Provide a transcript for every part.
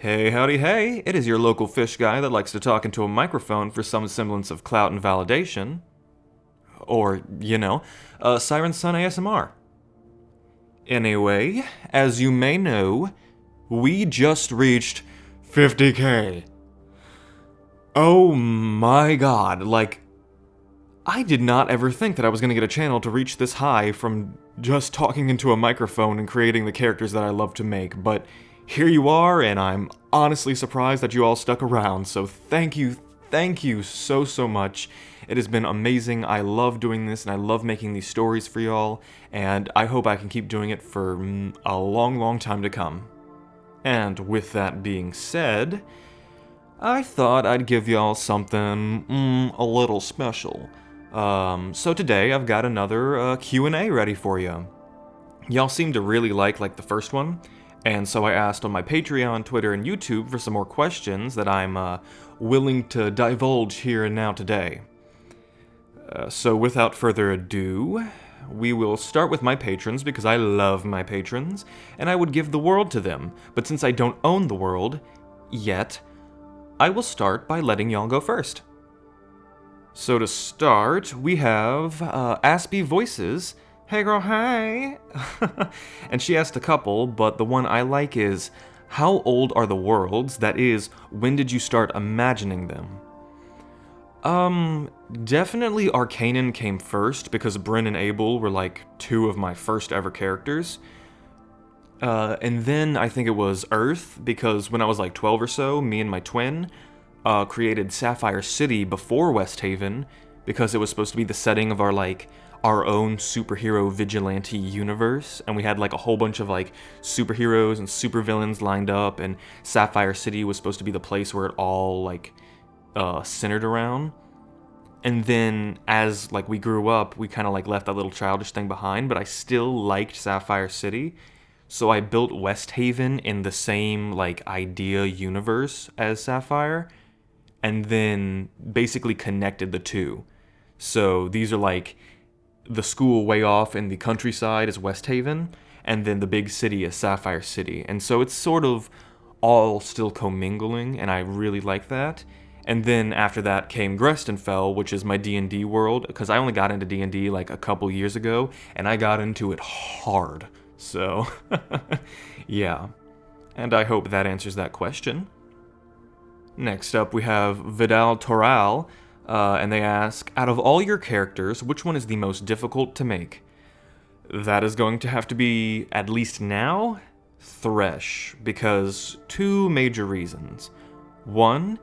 Hey, howdy, hey! It is your local fish guy that likes to talk into a microphone for some semblance of clout and validation. Or, Siren Sun ASMR. Anyway, as you may know, we just reached 50k. Oh my god, I did not ever think that I was gonna get a channel to reach this high from just talking into a microphone and creating the characters that I love to make, but here you are, and I'm honestly surprised that you all stuck around, so thank you so much. It has been amazing. I love doing this, and I love making these stories for y'all, and I hope I can keep doing it for a long time to come. And with that being said, I thought I'd give y'all something a little special. So today I've got another Q&A ready for you. Y'all seem to really like the first one, and so I asked on my Patreon, Twitter, and YouTube for some more questions that I'm willing to divulge here and now today. So without further ado, we will start with my patrons because I love my patrons, and I would give the world to them, but since I don't own the world yet, I will start by letting y'all go first. So to start, we have Aspie Voices. Hey girl, hey! And she asked a couple, but the one I like is, how old are the worlds? That is, when did you start imagining them? Definitely Arcanon came first, because Bryn and Abel were two of my first ever characters. And then I think it was Earth, because when I was 12 or so, me and my twin created Sapphire City before West Haven, because it was supposed to be the setting of our own superhero vigilante universe, and we had a whole bunch of superheroes and supervillains lined up, and Sapphire City was supposed to be the place where it all centered around. And then as we grew up, we kind of left that little childish thing behind, but I still liked Sapphire City, so I built West Haven in the same idea universe as Sapphire, and then basically connected the two. So these are the school way off in the countryside is West Haven, and then the big city is Sapphire City. And so it's sort of all still commingling, and I really like that. And then after that came Grestenfell, which is my D&D world, because I only got into D&D a couple years ago, and I got into it hard. So, yeah. And I hope that answers that question. Next up, we have Vidal Toral, and they ask, out of all your characters, which one is the most difficult to make? That is going to have to be, at least now, Thresh, because two major reasons. One,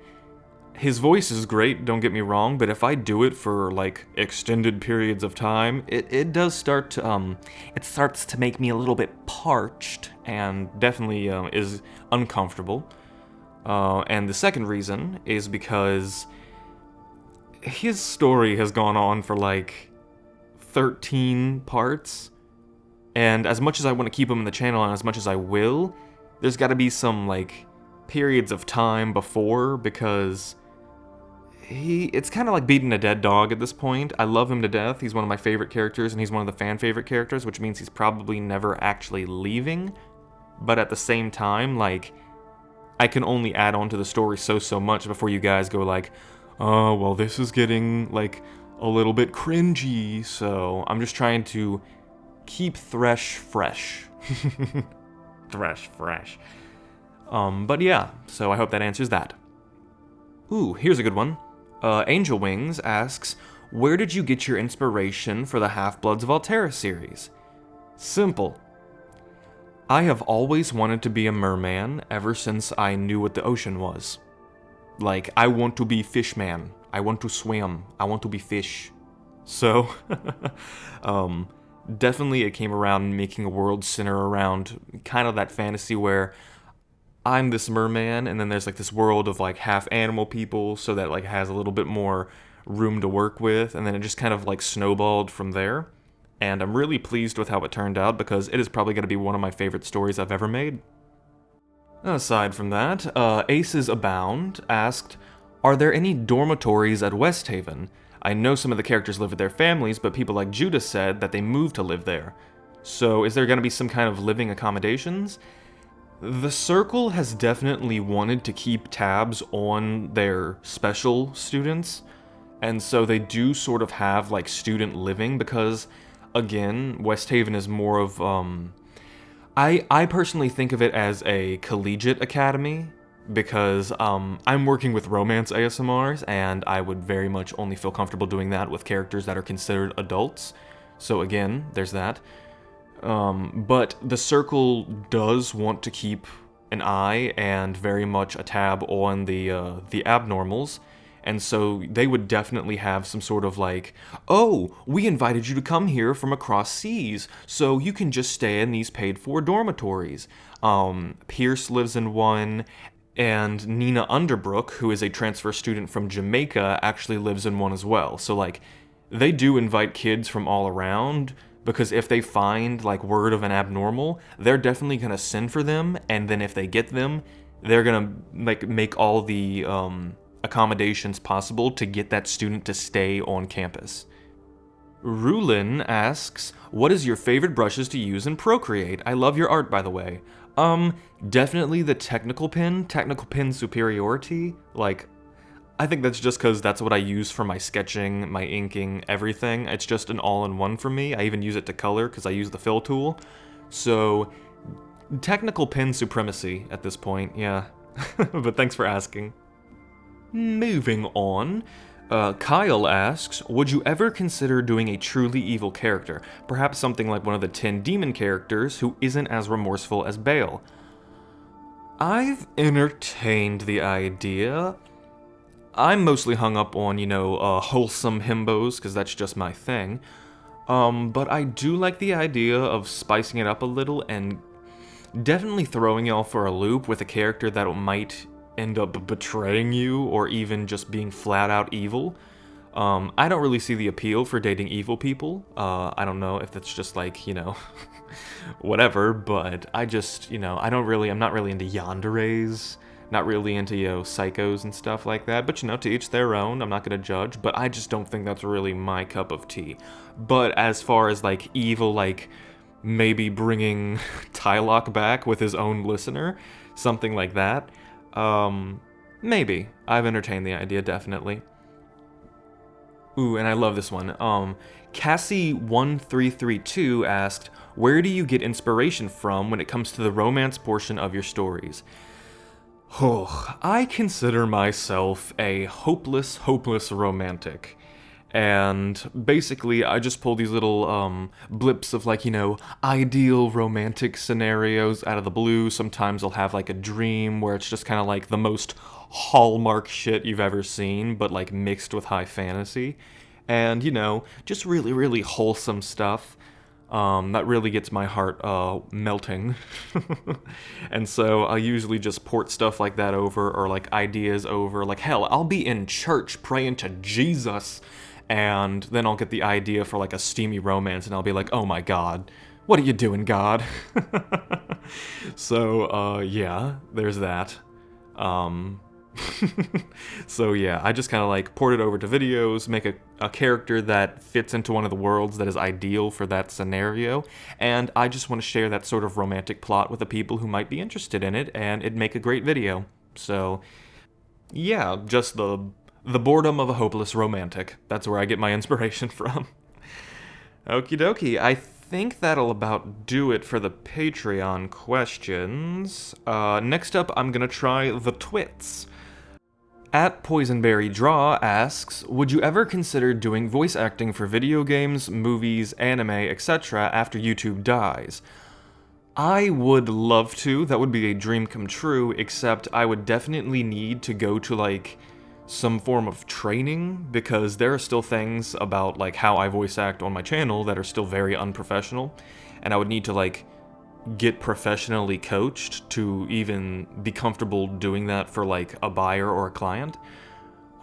his voice is great, don't get me wrong, but if I do it for, extended periods of time, it does start to, it starts to make me a little bit parched, and definitely, is uncomfortable. And the second reason is because his story has gone on for 13 parts, and as much as I want to keep him in the channel and as much as I will, there's got to be some periods of time before, because it's kind of like beating a dead dog at this point. I love him to death. He's one of my favorite characters, and he's one of the fan favorite characters, which means he's probably never actually leaving, but at the same time, I can only add on to the story so much before you guys go oh, well, this is getting, a little bit cringy, so I'm just trying to keep Thresh fresh. Thresh fresh. But yeah, so I hope that answers that. Ooh, here's a good one. Angel Wings asks, where did you get your inspiration for the Half-Bloods of Altera series? Simple. I have always wanted to be a merman ever since I knew what the ocean was. I want to be fishman. I want to swim. I want to be fish. So, definitely it came around making a world center around kind of that fantasy where I'm this merman, and then there's this world of half animal people, so that has a little bit more room to work with, and then it just kind of snowballed from there. And I'm really pleased with how it turned out, because it is probably going to be one of my favorite stories I've ever made. Aside from that, Aces Abound asked, are there any dormitories at West Haven? I know some of the characters live with their families, but people like Judah said that they moved to live there. So is there going to be some kind of living accommodations? The circle has definitely wanted to keep tabs on their special students, and so they do sort of have like student living because, again, West Haven is more of I personally think of it as a collegiate academy because I'm working with romance ASMRs and I would very much only feel comfortable doing that with characters that are considered adults. So again, there's that. But the circle does want to keep an eye and very much a tab on the abnormals. And so they would definitely have some sort of like, oh, we invited you to come here from across seas, so you can just stay in these paid-for dormitories. Pierce lives in one, and Nina Underbrook, who is a transfer student from Jamaica, actually lives in one as well. So like, they do invite kids from all around, because if they find like word of an abnormal, they're definitely gonna send for them, and then if they get them, they're gonna like make all the accommodations possible to get that student to stay on campus. Rulin asks, what is your favorite brushes to use in Procreate? I love your art, by the way. Definitely the technical pen superiority. Like, I think that's just because that's what I use for my sketching, my inking, everything. It's just an all-in-one for me. I even use it to color because I use the fill tool. So, technical pen supremacy at this point, yeah. But thanks for asking. Moving on, Kyle asks, would you ever consider doing a truly evil character? Perhaps something like one of the 10 demon characters who isn't as remorseful as Bale. I've entertained the idea. I'm mostly hung up on, wholesome himbos, because that's just my thing. But I do like the idea of spicing it up a little and definitely throwing y'all for a loop with a character that might end up betraying you or even just being flat out evil. I don't really see the appeal for dating evil people. I don't know if it's just like, whatever, but I just, I'm not really into yanderes, not really into, psychos and stuff like that, but to each their own, I'm not gonna judge, but I just don't think that's really my cup of tea. But as far as like evil, like maybe bringing Tylock back with his own listener, something like that, maybe. I've entertained the idea, definitely. Ooh, and I love this one. Cassie1332 asked, where do you get inspiration from when it comes to the romance portion of your stories? Oh, I consider myself a hopeless romantic. And basically, I just pull these little blips of like, ideal romantic scenarios out of the blue. Sometimes I'll have like a dream where it's just kind of like the most Hallmark shit you've ever seen, but like mixed with high fantasy. And, just really, really wholesome stuff. That really gets my heart melting. And so I usually just port stuff like that over, or like ideas over. Like, hell, I'll be in church praying to Jesus, and then I'll get the idea for like a steamy romance, and I'll be like, oh my god, what are you doing, God? So, yeah, there's that. So yeah, I just kind of like port it over to videos, make a character that fits into one of the worlds that is ideal for that scenario, and I just want to share that sort of romantic plot with the people who might be interested in it, and it'd make a great video. So yeah, just the boredom of a hopeless romantic. That's where I get my inspiration from. Okie dokie, I think that'll about do it for the Patreon questions. Next up, I'm gonna try the twits. At Poisonberry Draw asks, would you ever consider doing voice acting for video games, movies, anime, etc. after YouTube dies? I would love to. That would be a dream come true, except I would definitely need to go to like some form of training, because there are still things about like how I voice act on my channel that are still very unprofessional, and I would need to like get professionally coached to even be comfortable doing that for like a buyer or a client.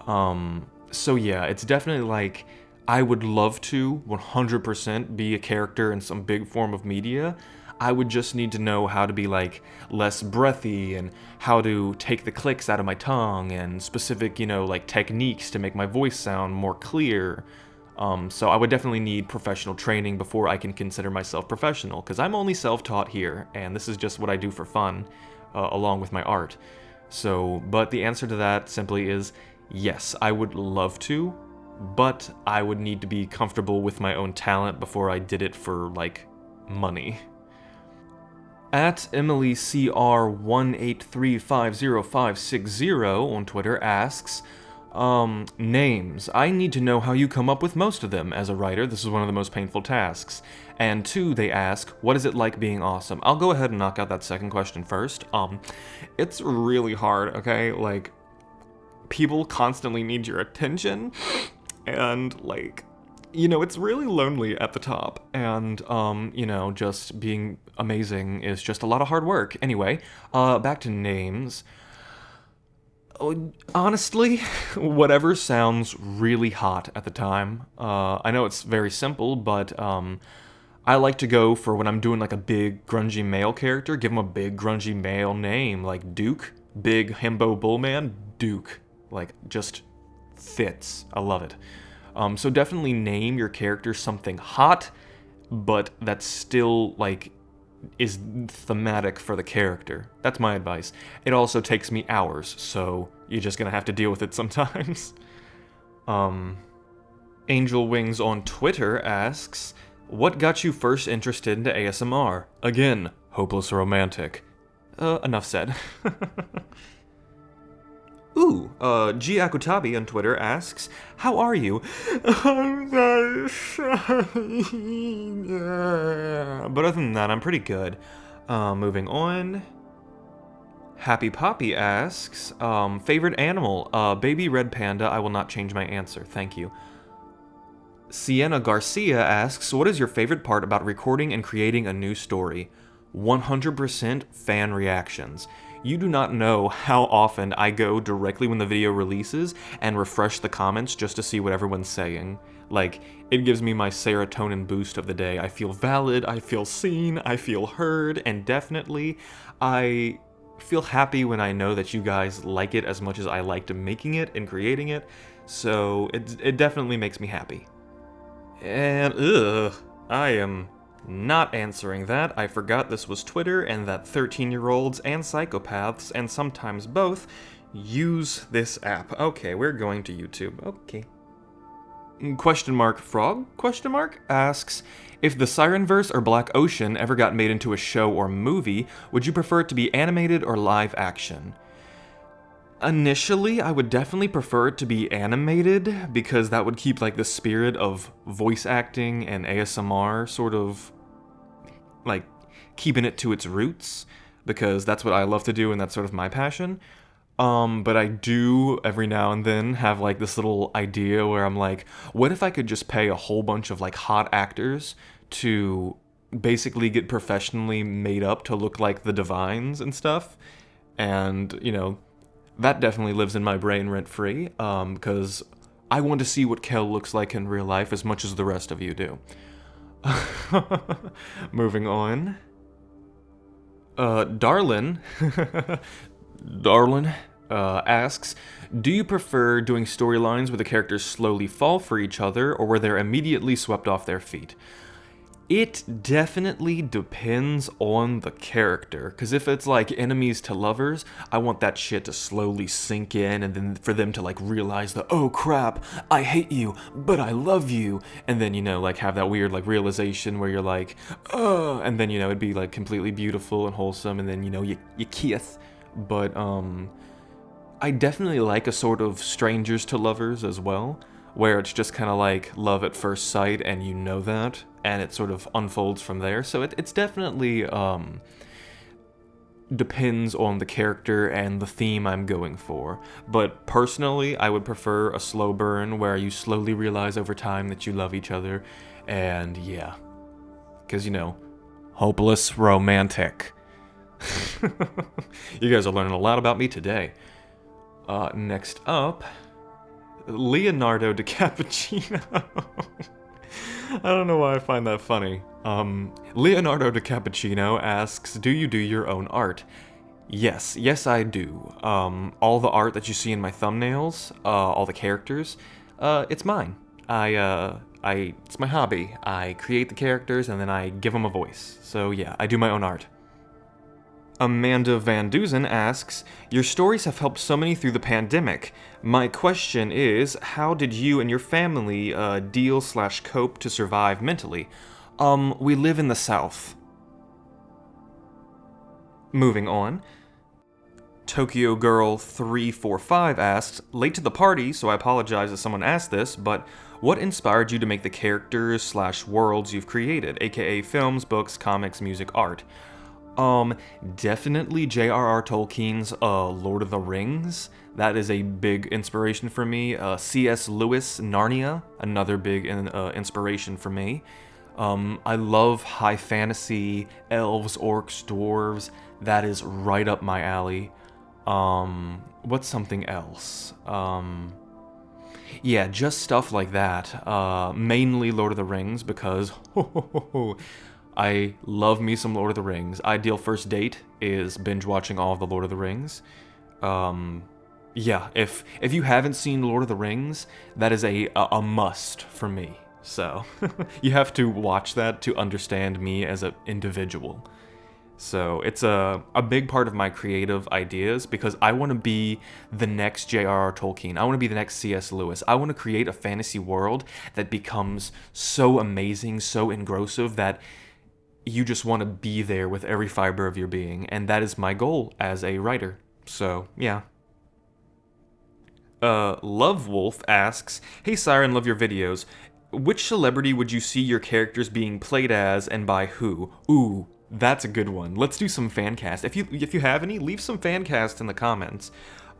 So yeah, it's definitely like I would love to 100% be a character in some big form of media. I would just need to know how to be like less breathy and how to take the clicks out of my tongue and specific, like techniques to make my voice sound more clear. So I would definitely need professional training before I can consider myself professional, because I'm only self-taught here, and this is just what I do for fun, along with my art. So, but the answer to that simply is yes, I would love to, but I would need to be comfortable with my own talent before I did it for, like, money. At EmilyCR1835050 on Twitter asks, names. I need to know how you come up with most of them. As a writer, this is one of the most painful tasks. And 2, they ask, what is it like being awesome? I'll go ahead and knock out that second question first. It's really hard, okay? Like, people constantly need your attention, and, like, it's really lonely at the top, and, just being amazing is just a lot of hard work. Anyway, back to names. Honestly, whatever sounds really hot at the time. I know it's very simple, but, I like to go for when I'm doing, like, a big, grungy male character, give him a big, grungy male name, like Duke, big himbo bullman, Duke. Like, just fits. I love it. So definitely name your character something hot, but that's still, like, is thematic for the character. That's my advice. It also takes me hours, so you're just gonna have to deal with it sometimes. Angel Wings on Twitter asks, what got you first interested into ASMR? Again, hopeless romantic. Enough said. Ooh, G Akutabi on Twitter asks, how are you? I'm so sorry. But other than that, I'm pretty good. Moving on. Happy Poppy asks, favorite animal? Baby red panda. I will not change my answer. Thank you. Sienna Garcia asks, what is your favorite part about recording and creating a new story? 100% fan reactions. You do not know how often I go directly when the video releases and refresh the comments just to see what everyone's saying. Like, it gives me my serotonin boost of the day. I feel valid, I feel seen, I feel heard, and definitely, I feel happy when I know that you guys like it as much as I liked making it and creating it, so it definitely makes me happy. And, I am not answering that. I forgot this was Twitter and that 13-year-olds and psychopaths, and sometimes both, use this app. Okay, we're going to YouTube. Okay. Question mark frog? Question mark asks, if the Siren verse or Black Ocean ever got made into a show or movie, would you prefer it to be animated or live action? Initially, I would definitely prefer it to be animated, because that would keep, like, the spirit of voice acting and ASMR sort of, like, keeping it to its roots, because that's what I love to do and that's sort of my passion. But I do, every now and then, have, like, this little idea where I'm like, what if I could just pay a whole bunch of, like, hot actors to basically get professionally made up to look like the Divines and stuff? And, that definitely lives in my brain rent-free, because I want to see what Kel looks like in real life as much as the rest of you do. Moving on. Darlin asks, do you prefer doing storylines where the characters slowly fall for each other, or where they're immediately swept off their feet? It definitely depends on the character, because if it's like enemies to lovers, I want that shit to slowly sink in, and then for them to, like, realize that, oh crap, I hate you, but I love you, and then, like, have that weird, like, realization where you're like, oh, and then, it'd be, like, completely beautiful and wholesome, and then, you kiss. But, I definitely like a sort of strangers to lovers as well, where it's just kind of like love at first sight, and you know that, and it sort of unfolds from there. So it's definitely depends on the character and the theme I'm going for. But personally, I would prefer a slow burn where you slowly realize over time that you love each other, and yeah, because hopeless romantic. You guys are learning a lot about me today. Next up, Leonardo DiCappuccino. I don't know why I find that funny. Leonardo DiCappuccino asks, do you do your own art? Yes I do. All the art that you see in my thumbnails, all the characters, it's mine. I it's my hobby. I create the characters and then I give them a voice. So yeah, I do my own art. Amanda Van Duzen asks, your stories have helped so many through the pandemic. My question is, how did you and your family deal/cope to survive mentally? We live in the South. Moving on. Tokyo Girl 345 asks, late to the party, so I apologize if someone asked this, but what inspired you to make the characters/worlds you've created, aka films, books, comics, music, art? Definitely J.R.R. Tolkien's Lord of the Rings. That is a big inspiration for me. C.S. Lewis, Narnia, another big inspiration for me. I love high fantasy, elves, orcs, dwarves. That is right up my alley. What's something else? Yeah, just stuff like that. Mainly Lord of the Rings because I love me some Lord of the Rings. Ideal first date is binge watching all of the Lord of the Rings. Yeah, if you haven't seen Lord of the Rings, that is a must for me. So you have to watch that to understand me as an individual. So it's a big part of my creative ideas because I want to be the next J.R.R. Tolkien. I want to be the next C.S. Lewis. I want to create a fantasy world that becomes so amazing, so engrossive that you just want to be there with every fiber of your being. And that is my goal as a writer. So, yeah. Love Wolf asks, hey Siren, love your videos. Which celebrity would you see your characters being played as and by who? Ooh, that's a good one. Let's do some fan cast. If you have any, leave some fan cast in the comments.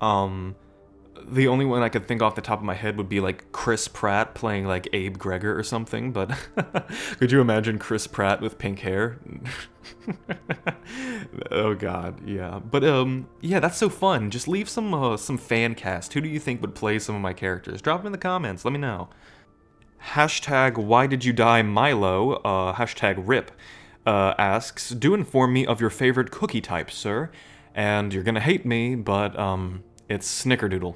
The only one I could think off the top of my head would be like Chris Pratt playing like Abe Gregor or something, but could you imagine Chris Pratt with pink hair? Oh god, yeah. But yeah, that's so fun. Just leave some fan cast. Who do you think would play some of my characters? Drop them in the comments, let me know. Hashtag why did you die Milo, hashtag rip, asks, do inform me of your favorite cookie type, sir. And you're gonna hate me, but it's Snickerdoodle.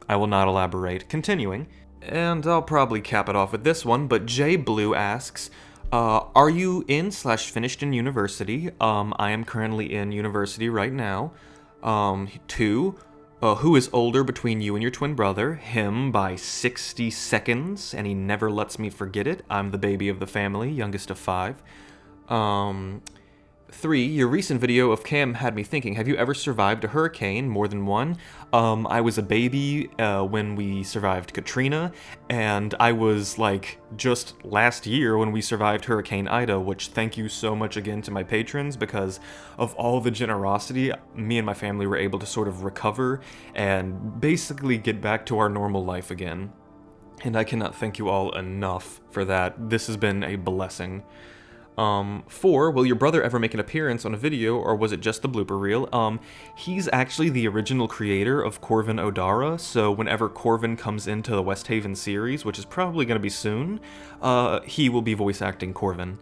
I will not elaborate. Continuing, and I'll probably cap it off with this one, but J Blue asks, are you in/finished in university? I am currently in university right now. 2, who is older between you and your twin brother? Him by 60 seconds, and he never lets me forget it. I'm the baby of the family, youngest of 5. 3, your recent video of Cam had me thinking, have you ever survived a hurricane? More than one? I was a baby when we survived Katrina, and I was like just last year when we survived Hurricane Ida, which thank you so much again to my patrons because of all the generosity, me and my family were able to sort of recover and basically get back to our normal life again. And I cannot thank you all enough for that. This has been a blessing. 4, will your brother ever make an appearance on a video, or was it just the blooper reel? He's actually the original creator of Corvin O'Dara, so whenever Corvin comes into the West Haven series, which is probably going to be soon, he will be voice acting Corvin.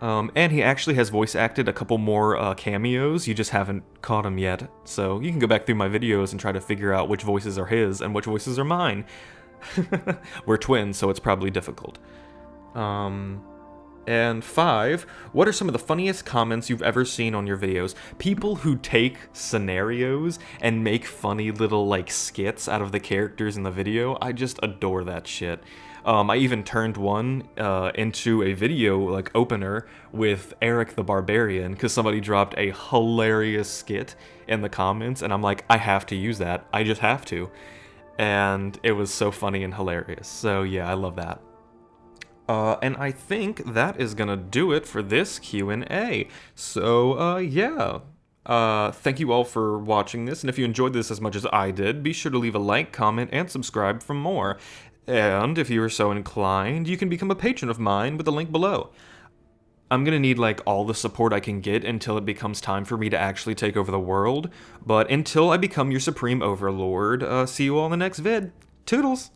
And he actually has voice acted a couple more cameos, you just haven't caught him yet, so you can go back through my videos and try to figure out which voices are his and which voices are mine. We're twins, so it's probably difficult. And 5, what are some of the funniest comments you've ever seen on your videos? People who take scenarios and make funny little, like, skits out of the characters in the video. I just adore that shit. I even turned one into a video, like, opener with Eric the Barbarian, because somebody dropped a hilarious skit in the comments, and I'm like, I have to use that. I just have to. And it was so funny and hilarious. So, yeah, I love that. And I think that is gonna do it for this Q&A. So, yeah. Thank you all for watching this, and if you enjoyed this as much as I did, be sure to leave a like, comment, and subscribe for more. And if you are so inclined, you can become a patron of mine with the link below. I'm gonna need, like, all the support I can get until it becomes time for me to actually take over the world, but until I become your supreme overlord, see you all in the next vid. Toodles!